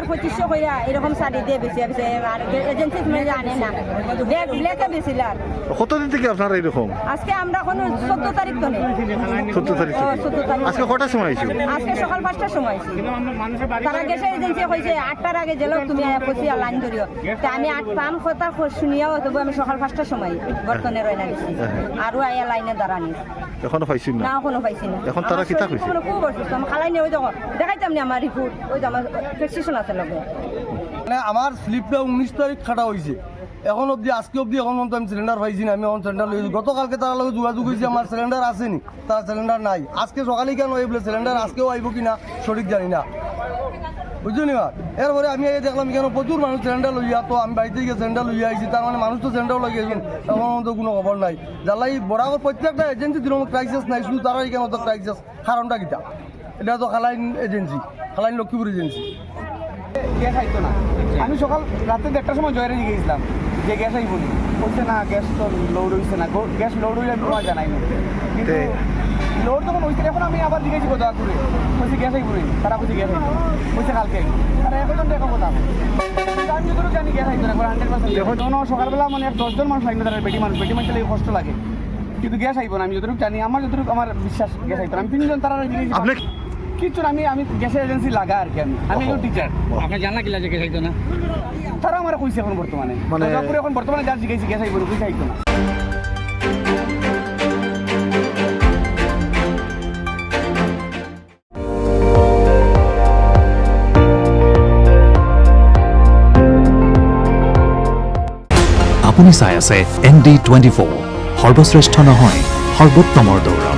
2500 কইরা এরকম শাড়ি দিয়ে বেশি বেশি আর এজেন্সি তুমি জানে না ব্ল্যাকে বেশি লার কতদিন থেকে আপনারা এরকম? আজকে আমরা এখন 14 তারিখ তো নেই 14 তারিখ থেকে 14 তারিখ আজকে কটার সময় আইছো? আজকে সকাল 5টার সময় আইছি তারা গেছে এজেন্সি কইছে 8টার আগে গেলেও তুমি পয়সা লাইন ধরিও তা আমি 8 পাম কথা শুনিয়াও তবু আমি সকাল 5টার সময় বর্তমানে রইনা গেছি আর আয়া লাইনে দাঁড়ানি এখনো পাইছি না? না এখনো পাইছি না এখন তারা কিতা কইছে? খুব অসুস্থ আমি খালাই নিয়ে ওই যখন দেখাইতাম না আমার রিপোর্ট ওই যে আমার প্রেসক্রিপশন আছে লগে মানে আমার স্লিপটা 19 তারিখ খাটা হয়েছে এখন অবধি আজকে অবধি এখন পর্যন্ত আমি সিলিন্ডার পাইছি না আমি এখন সিলিন্ডার লইছি গতকালকে তার লগে যোগাযোগ হয়েছে আমার সিলিন্ডার আসেনি তার সিলিন্ডার নাই আজকে সকালে কেন এই বলে সিলিন্ডার আজকেও আইব কিনা সঠিক জানি না বুঝলি না এরপরে আমি এই দেখলাম কেন প্রচুর মানুষ সিলিন্ডার লইয়া তো আমি বাড়িতে গিয়ে সিলিন্ডার লইয়া আইছি তার মানে মানুষ তো সিলিন্ডার লাগিয়েছেন এখন তো কোনো খবর নাই জ্বালাই বরাবর প্রত্যেকটা এজেন্সি দিন ক্রাইসিস নাই শুধু তারাই কেন তো ক্রাইসিস কারণটা কিটা এটা তো খালাইন এজেন্সি খালাইন লক্ষ্মীপুর এজেন্সি গ্যাস আইতো না আমি সকাল রাতে 1টার সময় জয়েরে গিয়েছিলাম যে গ্যাস আইব নি বলছে না গ্যাস তো লোড হয়েছে না গ্যাস লোড হইলে আমি জানাই না কিন্তু লোড যখন হয়েছে এখন আমি আবার জিজ্ঞেস কথা করে বলছি গ্যাস আইব নি তারা বলছে গ্যাস আইব বলছে কালকে আইব তারা এখন দেখো কথা আমি যতটুকু জানি গ্যাস আইতো না 100% এখন সকালবেলা মানে 10 জন মানুষ লাইনে দাঁড়ায় বেটি মানুষ লাগে কষ্ট লাগে কিন্তু গ্যাস আইব না আমি যতটুকু জানি আমার যতটুকু আমার বিশ্বাস গ্যাস আইতো না আমি 3 জন তারা জিজ্ঞেস কিছু আমি গ্যাসের এজেন্সি লাগা আর কি আমি একজন টিচার আপনি জানা কি লাগে গ্যাস আইতো না তারা আমার কইছে এখন বর্তমানে মানে এখন বর্তমানে যা জিজ্ঞেস গ্যাস আইব কইছে আইতো না আপুনি চাই আছে ND24 সৰ্বশ্ৰেষ্ঠ নহয় সৰ্বোত্তমৰ দৌৰ